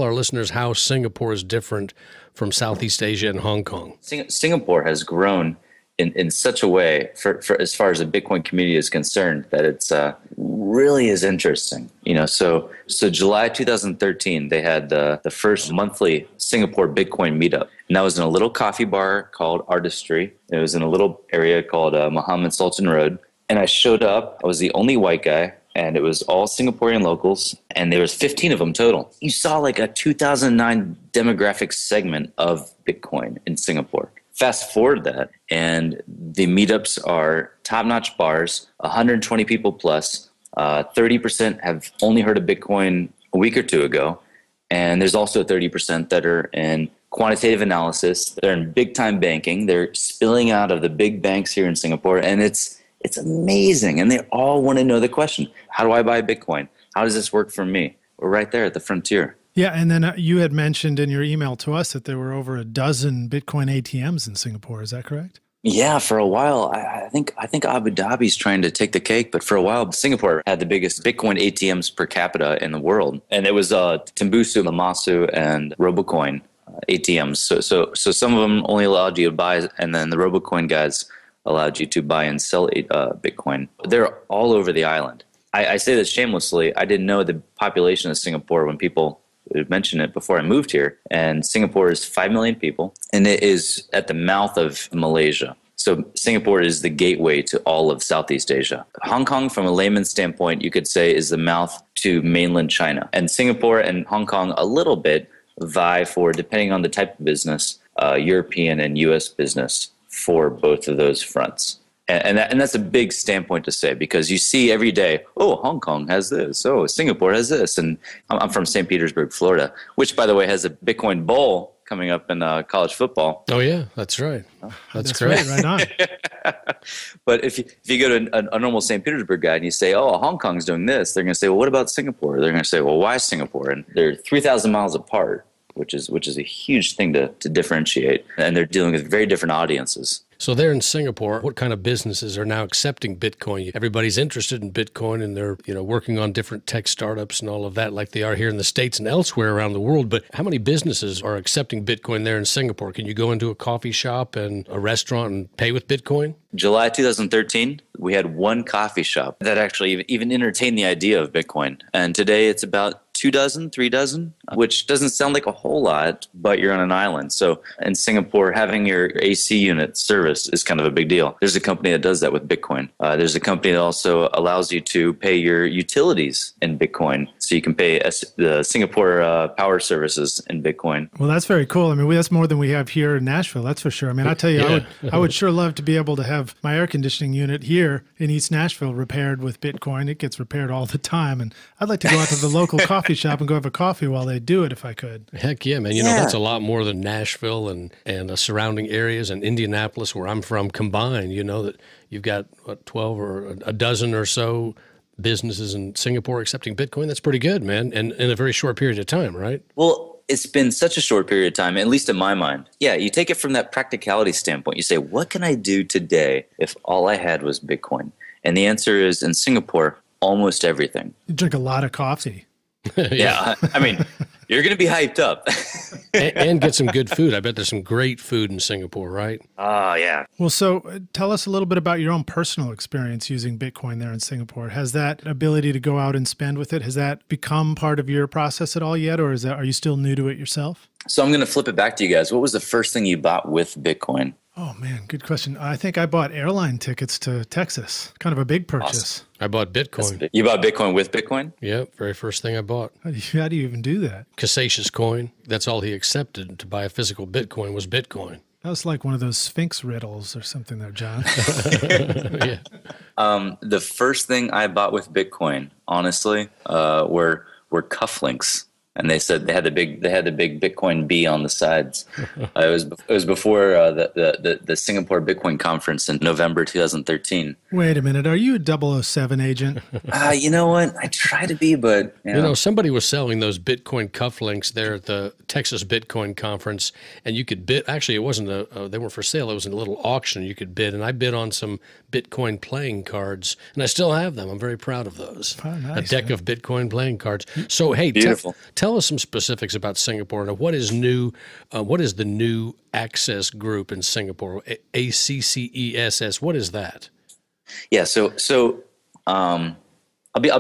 Speaker 1: our listeners how Singapore is different from Southeast Asia and Hong Kong.
Speaker 6: Singapore has grown in such a way for as far as the Bitcoin community is concerned that it's really is interesting. So July 2013, they had the first monthly Singapore Bitcoin meetup. And that was in a little coffee bar called Artistry. It was in a little area called Muhammad Sultan Road. And I showed up. I was the only white guy. And it was all Singaporean locals, and there was 15 of them total. You saw like a 2009 demographic segment of Bitcoin in Singapore. Fast forward that, and the meetups are top-notch bars, 120 people plus. 30% have only heard of Bitcoin a week or two ago. And there's also 30% that are in quantitative analysis. They're in big-time banking. They're spilling out of the big banks here in Singapore. And it's amazing. And they all want to know the question, how do I buy Bitcoin? How does this work for me? We're right there at the frontier.
Speaker 2: Yeah, and then you had mentioned in your email to us that there were over a dozen Bitcoin ATMs in Singapore. Is that correct?
Speaker 6: Yeah, for a while, I think Abu Dhabi's trying to take the cake, but for a while, Singapore had the biggest Bitcoin ATMs per capita in the world, and it was Tembusu, Mamasu, and Robocoin ATMs. So some of them only allowed you to buy, and then the Robocoin guys allowed you to buy and sell Bitcoin. They're all over the island. I say this shamelessly. I didn't know the population of Singapore when people mentioned it before I moved here. And Singapore is 5 million people, and it is at the mouth of Malaysia. So Singapore is the gateway to all of Southeast Asia. Hong Kong, from a layman's standpoint, you could say is the mouth to mainland China. And Singapore and Hong Kong a little bit vie for, depending on the type of business, European and US business for both of those fronts. And that's a big standpoint to say, because you see every day, oh, Hong Kong has this, oh, Singapore has this. And I'm from St. Petersburg, Florida, which, by the way, has a Bitcoin Bowl coming up in college football.
Speaker 1: Oh, yeah, that's right. That's
Speaker 2: great. Right on.
Speaker 6: But if you go to a normal St. Petersburg guy and you say, oh, Hong Kong's doing this, they're going to say, well, what about Singapore? They're going to say, well, why Singapore? And they're 3,000 miles apart, which is a huge thing to differentiate. And they're dealing with very different audiences.
Speaker 1: So there in Singapore, what kind of businesses are now accepting Bitcoin? Everybody's interested in Bitcoin, and they're working on different tech startups and all of that, like they are here in the States and elsewhere around the world. But how many businesses are accepting Bitcoin there in Singapore? Can you go into a coffee shop and a restaurant and pay with Bitcoin?
Speaker 6: July 2013, we had one coffee shop that actually even entertained the idea of Bitcoin. And today it's about 2 dozen, 3 dozen, which doesn't sound like a whole lot, but you're on an island. So in Singapore, having your AC unit serviced is kind of a big deal. There's a company that does that with Bitcoin. There's a company that also allows you to pay your utilities in Bitcoin. So you can pay the Singapore power services in Bitcoin.
Speaker 2: Well, that's very cool. I mean, that's more than we have here in Nashville, that's for sure. I mean, I tell you, I would sure love to be able to have my air conditioning unit here in East Nashville repaired with Bitcoin. It gets repaired all the time. And I'd like to go out to the local coffee shop and go have a coffee while they do it if I could.
Speaker 1: Heck yeah, man. You know, that's a lot more than Nashville and surrounding areas and Indianapolis, where I'm from, combined. You know, that you've got, 12 or a dozen or so businesses in Singapore accepting Bitcoin. That's pretty good, man. And in a very short period of time, right?
Speaker 6: Well, it's been such a short period of time, at least in my mind. Yeah, you take it from that practicality standpoint. You say, what can I do today if all I had was Bitcoin? And the answer is, in Singapore, almost everything.
Speaker 2: You drink a lot of coffee.
Speaker 6: Yeah, I mean, you're going to be hyped up.
Speaker 1: and get some good food. I bet there's some great food in Singapore, right?
Speaker 6: Oh, yeah.
Speaker 2: Well, so tell us a little bit about your own personal experience using Bitcoin there in Singapore. Has that ability to go out and spend with it, has that become part of your process at all yet, or are you still new to it yourself?
Speaker 6: So I'm going to flip it back to you guys. What was the first thing you bought with Bitcoin?
Speaker 2: Oh, man, good question. I think I bought airline tickets to Texas. Kind of a big purchase.
Speaker 6: Awesome.
Speaker 1: I bought Bitcoin.
Speaker 6: You bought Bitcoin with Bitcoin?
Speaker 1: Yeah, very first thing I bought.
Speaker 2: How do you even do that?
Speaker 1: Cassatius coin. That's all he accepted to buy a physical Bitcoin was Bitcoin.
Speaker 2: That was like one of those Sphinx riddles or something there, John.
Speaker 1: Yeah.
Speaker 6: The first thing I bought with Bitcoin, honestly, were cufflinks. And they said they had the big Bitcoin B on the sides. It was before the Singapore Bitcoin conference in November 2013.
Speaker 2: Wait a minute, are you a 007 agent?
Speaker 6: You know what? I try to be, but
Speaker 1: you know, somebody was selling those Bitcoin cufflinks there at the Texas Bitcoin conference, and you could bid. Actually, it wasn't they weren't for sale. It was a little auction. You could bid, and I bid on some Bitcoin playing cards, and I still have them. I'm very proud of those.
Speaker 2: Oh, nice,
Speaker 1: a deck of Bitcoin playing cards. So hey,
Speaker 6: beautiful.
Speaker 1: Tell us some specifics about Singapore and what is new. What is the new Access Group in Singapore? ACCESS. What is that?
Speaker 6: Yeah. So I'll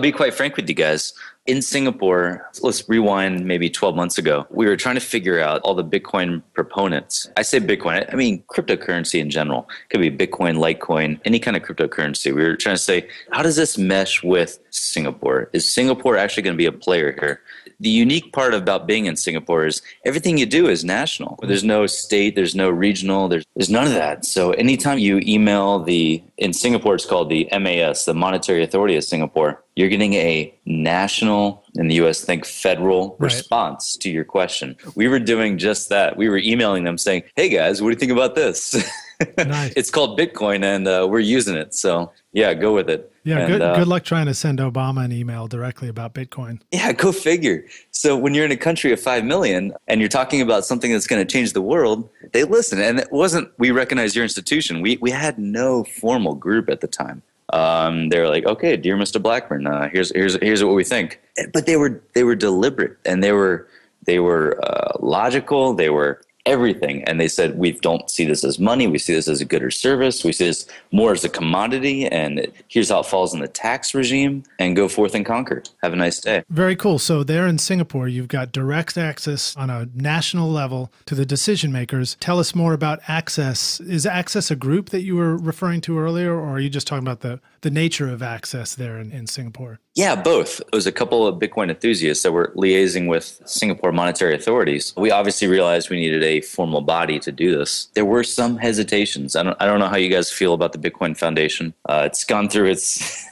Speaker 6: be quite frank with you guys. In Singapore, let's rewind maybe 12 months ago, we were trying to figure out all the Bitcoin proponents. I say Bitcoin, I mean cryptocurrency in general. It could be Bitcoin, Litecoin, any kind of cryptocurrency. We were trying to say, how does this mesh with Singapore? Is Singapore actually going to be a player here? The unique part about being in Singapore is everything you do is national. There's no state, there's no regional, there's none of that. So anytime you email in Singapore, it's called the MAS, the Monetary Authority of Singapore, you're getting a national, in the US, think federal response to your question. We were doing just that. We were emailing them saying, hey guys, what do you think about this? Nice. It's called Bitcoin and we're using it. So yeah, go with it.
Speaker 2: Yeah,
Speaker 6: and,
Speaker 2: good luck trying to send Obama an email directly about Bitcoin.
Speaker 6: Yeah, go figure. So when you're in a country of 5 million and you're talking about something that's going to change the world, they listen. And it wasn't, we recognize your institution. We had no formal group at the time. They were like, okay, dear Mr. Blackburn, here's what we think. But they were deliberate and they were logical. They were everything. And they said, we don't see this as money. We see this as a good or service. We see this more as a commodity. And here's how it falls in the tax regime, and go forth and conquer. Have a nice day.
Speaker 2: Very cool. So there in Singapore, you've got direct access on a national level to the decision makers. Tell us more about Access. Is Access a group that you were referring to earlier, or are you just talking about the nature of Access there in Singapore?
Speaker 6: Yeah, both. It was a couple of Bitcoin enthusiasts that were liaising with Singapore monetary authorities. We obviously realized we needed a formal body to do this. There were some hesitations. I don't know how you guys feel about the Bitcoin Foundation. It's gone through its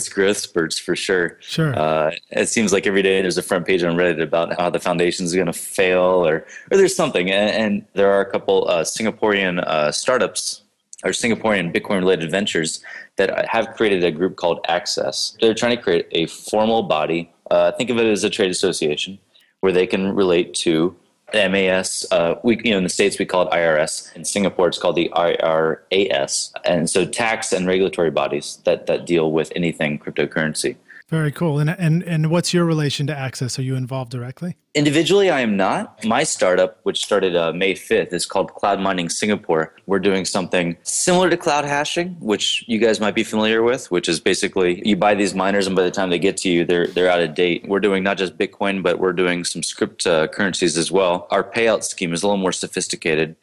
Speaker 6: growth spurts for sure.
Speaker 2: Sure.
Speaker 6: It seems like every day there's a front page on Reddit about how the foundation is going to fail, or there's something. And there are a couple Singaporean startups or Singaporean Bitcoin-related ventures that have created a group called Access. They're trying to create a formal body. Think of it as a trade association where they can relate to MAS. In the States, we call it IRS. In Singapore, it's called the IRAS. And so tax and regulatory bodies that deal with anything cryptocurrency.
Speaker 2: Very cool. And what's your relation to Access? Are you involved directly?
Speaker 6: Individually, I am not. My startup, which started May 5th, is called Cloud Mining Singapore. We're doing something similar to cloud hashing, which you guys might be familiar with, which is basically you buy these miners and by the time they get to you, they're out of date. We're doing not just Bitcoin, but we're doing some script currencies as well. Our payout scheme is a little more sophisticated,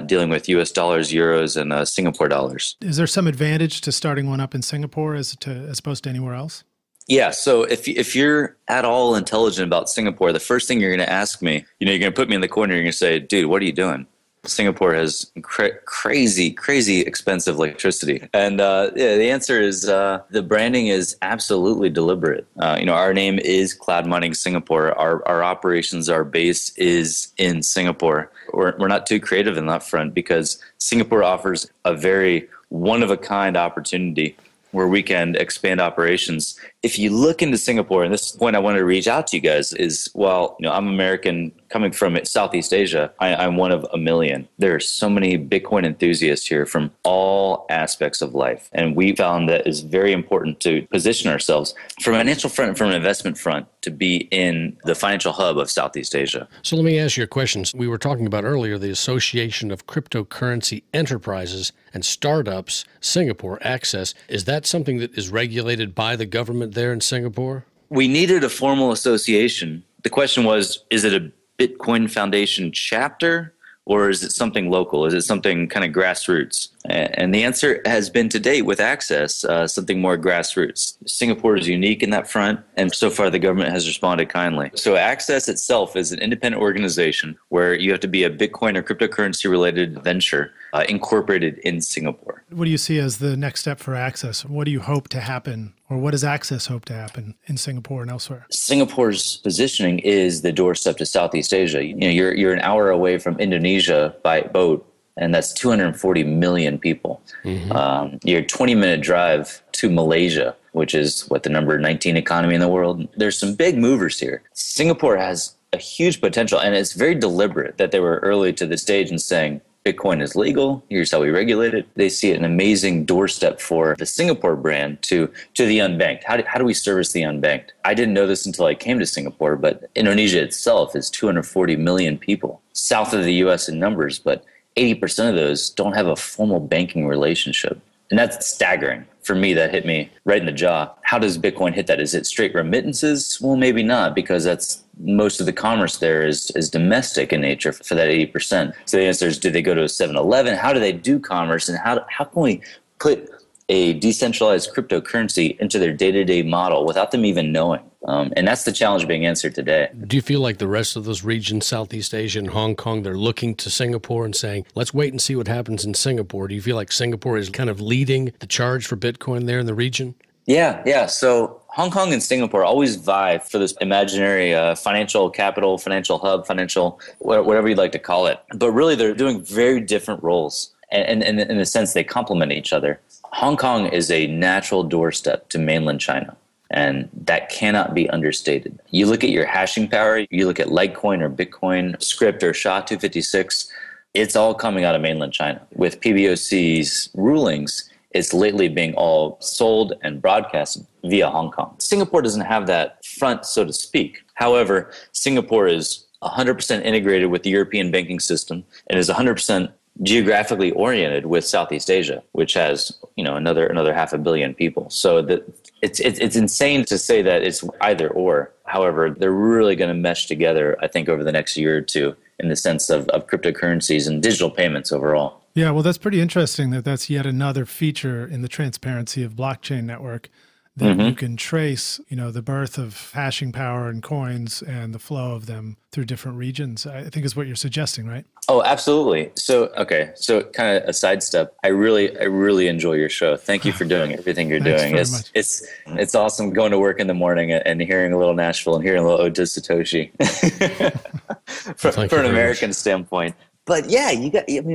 Speaker 6: dealing with US dollars, euros, and Singapore dollars.
Speaker 2: Is there some advantage to starting one up in Singapore as opposed to anywhere else?
Speaker 6: Yeah, so if you're at all intelligent about Singapore, the first thing you're going to ask me, you're going to put me in the corner, you're going to say, dude, what are you doing? Singapore has crazy expensive electricity. And the answer is the branding is absolutely deliberate. Our name is Cloud Mining Singapore. Our operations, our base is in Singapore. We're not too creative in that front because Singapore offers a very one-of-a-kind opportunity where we can expand operations. If you look into Singapore, and this point I wanted to reach out to you guys is, I'm American coming from Southeast Asia. I'm one of a million. There are so many Bitcoin enthusiasts here from all aspects of life. And we found that it's very important to position ourselves from a financial front and from an investment front to be in the financial hub of Southeast Asia.
Speaker 1: So let me ask you a question. We were talking about earlier the Association of Cryptocurrency Enterprises and Startups, Singapore, Access. Is that something that is regulated by the government there in Singapore?
Speaker 6: We needed a formal association. The question was, is it a Bitcoin Foundation chapter, or is it something local? Is it something kind of grassroots? And the answer has been to date with Access, something more grassroots. Singapore is unique in that front, and so far the government has responded kindly. So Access itself is an independent organization where you have to be a Bitcoin or cryptocurrency related venture incorporated in Singapore.
Speaker 2: What do you see as the next step for Access? What do you hope to happen, or what does Access hope to happen in Singapore and elsewhere?
Speaker 6: Singapore's positioning is the doorstep to Southeast Asia. You're an hour away from Indonesia by boat, and that's 240 million people. Mm-hmm. You're a 20-minute drive to Malaysia, which is the number 19 economy in the world. There's some big movers here. Singapore has a huge potential, and it's very deliberate that they were early to the stage in saying, Bitcoin is legal. Here's how we regulate it. They see it an amazing doorstep for the Singapore brand to the unbanked. How do we service the unbanked? I didn't know this until I came to Singapore, but Indonesia itself is 240 million people, south of the U.S. in numbers, but 80% of those don't have a formal banking relationship. And that's staggering. For me, that hit me right in the jaw. How does Bitcoin hit that? Is it straight remittances? Well, maybe not, because that's most of the commerce there is domestic in nature for that 80%. So the answer is, do they go to a 7-Eleven? How do they do commerce? And how can we put a decentralized cryptocurrency into their day-to-day model without them even knowing? And that's the challenge being answered today.
Speaker 1: Do you feel like the rest of those regions, Southeast Asia and Hong Kong, they're looking to Singapore and saying, let's wait and see what happens in Singapore? Do you feel like Singapore is kind of leading the charge for Bitcoin there in the region?
Speaker 6: Yeah. So Hong Kong and Singapore always vie for this imaginary financial capital, financial hub, financial, whatever you'd like to call it. But really, they're doing very different roles. And in a sense, they complement each other. Hong Kong is a natural doorstep to mainland China. And that cannot be understated. You look at your hashing power, you look at Litecoin or Bitcoin, Script or SHA-256, it's all coming out of mainland China. With PBOC's rulings, it's lately being all sold and broadcasted via Hong Kong. Singapore doesn't have that front, so to speak. However, Singapore is 100% integrated with the European banking system and is 100% geographically oriented with Southeast Asia, which has, another 500 million people. So it's insane to say that it's either or. However, they're really going to mesh together, I think, over the next year or two in the sense of cryptocurrencies and digital payments overall.
Speaker 2: Yeah, well, that's pretty interesting that's yet another feature in the transparency of blockchain network, that you can trace, the birth of hashing power and coins and the flow of them through different regions, I think is what you're suggesting, right?
Speaker 6: Oh, absolutely. So kind of a sidestep. I really enjoy your show. Thank you for doing everything you're doing. It's awesome going to work in the morning and hearing a little Nashville and hearing a little Ode to Satoshi for an American standpoint. But yeah,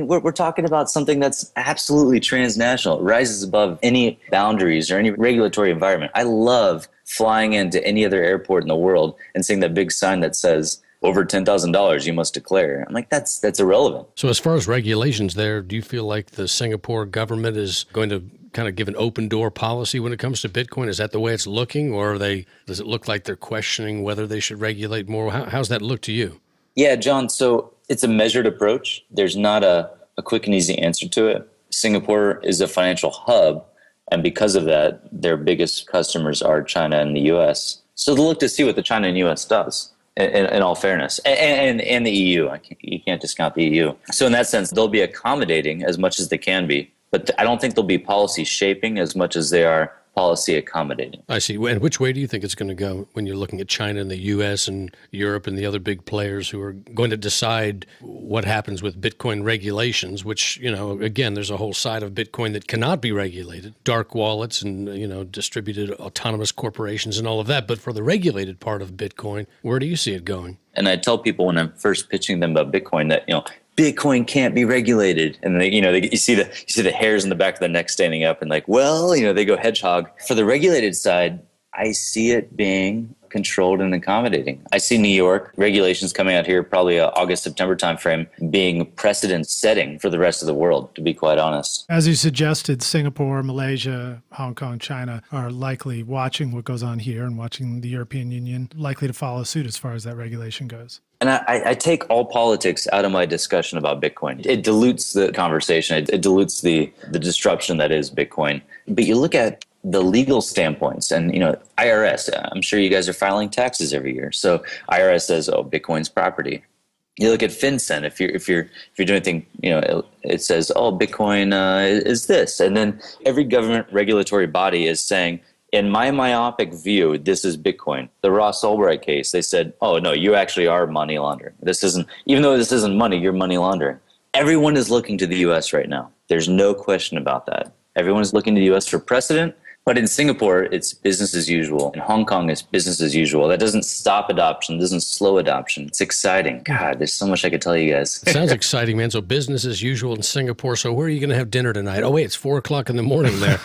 Speaker 6: we're talking about something that's absolutely transnational. It rises above any boundaries or any regulatory environment. I love flying into any other airport in the world and seeing that big sign that says, over $10,000 you must declare. I'm like, that's irrelevant.
Speaker 1: So as far as regulations there, do you feel like the Singapore government is going to kind of give an open door policy when it comes to Bitcoin? Is that the way it's looking, or does it look like they're questioning whether they should regulate more? How's that look to you?
Speaker 6: Yeah, John, so it's a measured approach. There's not a quick and easy answer to it. Singapore is a financial hub, and because of that, their biggest customers are China and the U.S. So they'll look to see what the China and U.S. does, in all fairness, and the EU. You can't discount the EU. So in that sense, they'll be accommodating as much as they can be, but I don't think they'll be policy shaping as much as they are policy accommodating.
Speaker 1: I see. And which way do you think it's going to go when you're looking at China and the U.S. and Europe and the other big players who are going to decide what happens with Bitcoin regulations, which, again, there's a whole side of Bitcoin that cannot be regulated, dark wallets and, distributed autonomous corporations and all of that. But for the regulated part of Bitcoin, where do you see it going?
Speaker 6: And I tell people when I'm first pitching them about Bitcoin that, Bitcoin can't be regulated. And you see the hairs in the back of the neck standing up and like, they go hedgehog. For the regulated side, I see it being controlled and accommodating. I see New York regulations coming out here, probably August, September timeframe, being precedent setting for the rest of the world, to be quite honest.
Speaker 2: As you suggested, Singapore, Malaysia, Hong Kong, China are likely watching what goes on here and watching the European Union, likely to follow suit as far as that regulation goes.
Speaker 6: And I take all politics out of my discussion about Bitcoin. It dilutes the conversation. It dilutes the disruption that is Bitcoin. But you look at the legal standpoints and, IRS, I'm sure you guys are filing taxes every year. So IRS says, Bitcoin's property. You look at FinCEN, if you're doing anything, it says, Bitcoin is this. And then every government regulatory body is saying, in my myopic view, this is Bitcoin. The Ross Ulbricht case, they said, oh, no, you actually are money laundering. Even though this isn't money, you're money laundering. Everyone is looking to the U.S. right now. There's no question about that. Everyone is looking to the U.S. for precedent. But in Singapore, it's business as usual. In Hong Kong, it's business as usual. That doesn't stop adoption, doesn't slow adoption. It's exciting. God, there's so much I could tell you guys.
Speaker 1: It sounds exciting, man. So business as usual in Singapore. So where are you going to have dinner tonight? Oh, wait, it's 4:00 in the morning there.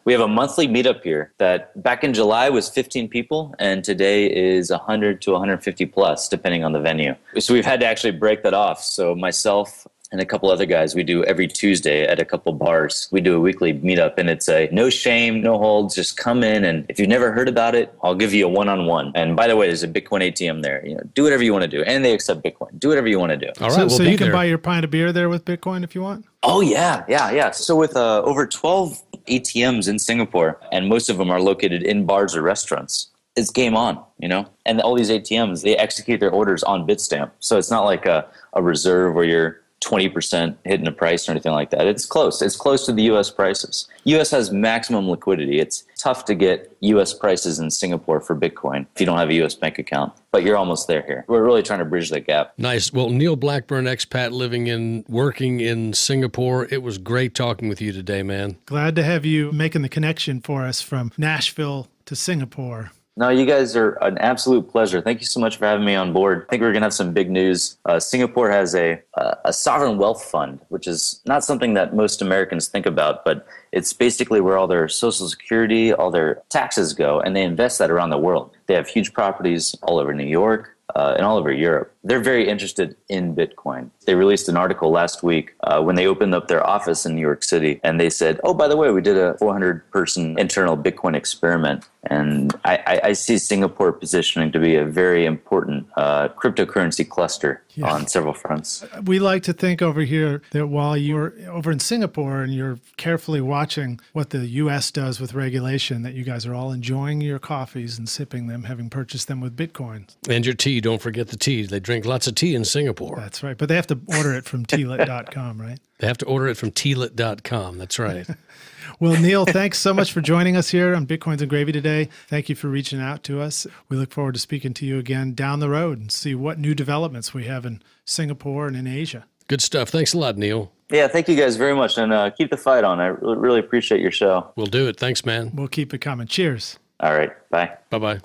Speaker 6: We have a monthly meetup here that back in July was 15 people, and today is 100 to 150 plus, depending on the venue. So we've had to actually break that off. So myself, and a couple other guys, we do every Tuesday at a couple bars. We do a weekly meetup, and it's a no shame, no holds. Just come in, and if you've never heard about it, I'll give you a one-on-one. And by the way, there's a Bitcoin ATM there. Do whatever you want to do, and they accept Bitcoin. Do whatever you want to do.
Speaker 1: All right,
Speaker 2: so you can buy your pint of beer there with Bitcoin if you want?
Speaker 6: Oh, yeah. So with over 12 ATMs in Singapore, and most of them are located in bars or restaurants, it's game on, And all these ATMs, they execute their orders on Bitstamp. So it's not like a reserve where you're 20% hitting a price or anything like that. It's close. It's close to the U.S. prices. U.S. has maximum liquidity. It's tough to get U.S. prices in Singapore for Bitcoin if you don't have a U.S. bank account, but you're almost there here. We're really trying to bridge that gap.
Speaker 1: Nice. Well, Neil Blackburn, expat working in Singapore. It was great talking with you today, man.
Speaker 2: Glad to have you making the connection for us from Nashville to Singapore.
Speaker 6: No, you guys are an absolute pleasure. Thank you so much for having me on board. I think we're going to have some big news. Singapore has a sovereign wealth fund, which is not something that most Americans think about, but it's basically where all their Social Security, all their taxes go, and they invest that around the world. They have huge properties all over New York and all over Europe. They're very interested in Bitcoin. They released an article last week when they opened up their office in New York City, and they said, oh, by the way, we did a 400-person internal Bitcoin experiment. And I see Singapore positioning to be a very important cryptocurrency cluster on several fronts.
Speaker 2: We like to think over here that while you're over in Singapore and you're carefully watching what the U.S. does with regulation, that you guys are all enjoying your coffees and sipping them, having purchased them with Bitcoin.
Speaker 1: And your tea. Don't forget the tea. They drink lots of tea in Singapore.
Speaker 2: That's right. But they have to order it from tlet.com, right?
Speaker 1: They have to order it from tlet.com. That's right.
Speaker 2: Well, Neil, thanks so much for joining us here on Bitcoins and Gravy today. Thank you for reaching out to us. We look forward to speaking to you again down the road and see what new developments we have in Singapore and in Asia.
Speaker 1: Good stuff. Thanks a lot, Neil.
Speaker 6: Yeah, thank you guys very much. And keep the fight on. I really appreciate your show.
Speaker 1: We'll do it. Thanks, man.
Speaker 2: We'll keep it coming. Cheers.
Speaker 6: All right. Bye.
Speaker 1: Bye-bye.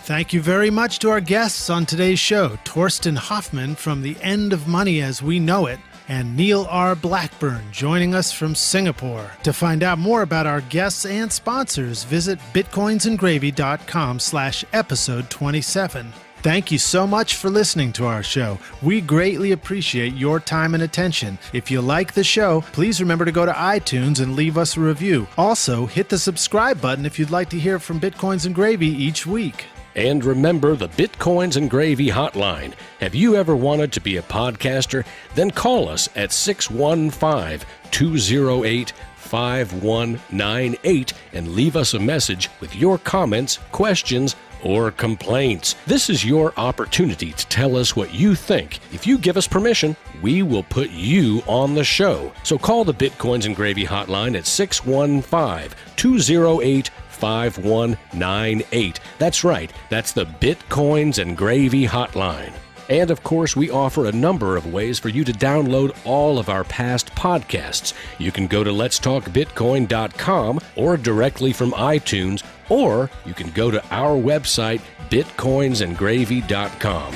Speaker 2: Thank you very much to our guests on today's show, Torsten Hoffman from The End of Money as We Know It, and Neil R. Blackburn joining us from Singapore. To find out more about our guests and sponsors, visit bitcoinsandgravy.com/episode 27. Thank you so much for listening to our show. We greatly appreciate your time and attention. If you like the show, please remember to go to iTunes and leave us a review. Also, hit the subscribe button if you'd like to hear from Bitcoins and Gravy each week.
Speaker 1: And remember the Bitcoins and Gravy hotline. Have you ever wanted to be a podcaster? Then call us at 615-208-5198 and leave us a message with your comments, questions, or complaints. This is your opportunity to tell us what you think. If you give us permission, we will put you on the show. So call the Bitcoins and Gravy hotline at 615-208-5198. That's right. That's the Bitcoins and Gravy hotline. And of course, we offer a number of ways for you to download all of our past podcasts. You can go to letstalkbitcoin.com or directly from iTunes, or you can go to our website, bitcoinsandgravy.com.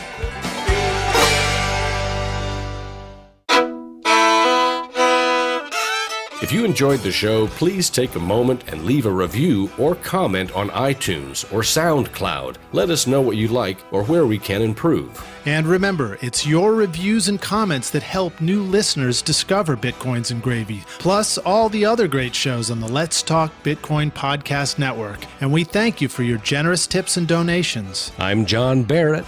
Speaker 1: If you enjoyed the show, please take a moment and leave a review or comment on iTunes or SoundCloud. Let us know what you like or where we can improve.
Speaker 2: And remember, it's your reviews and comments that help new listeners discover Bitcoins and Gravy, plus all the other great shows on the Let's Talk Bitcoin podcast network. And we thank you for your generous tips and donations.
Speaker 1: I'm John Barrett.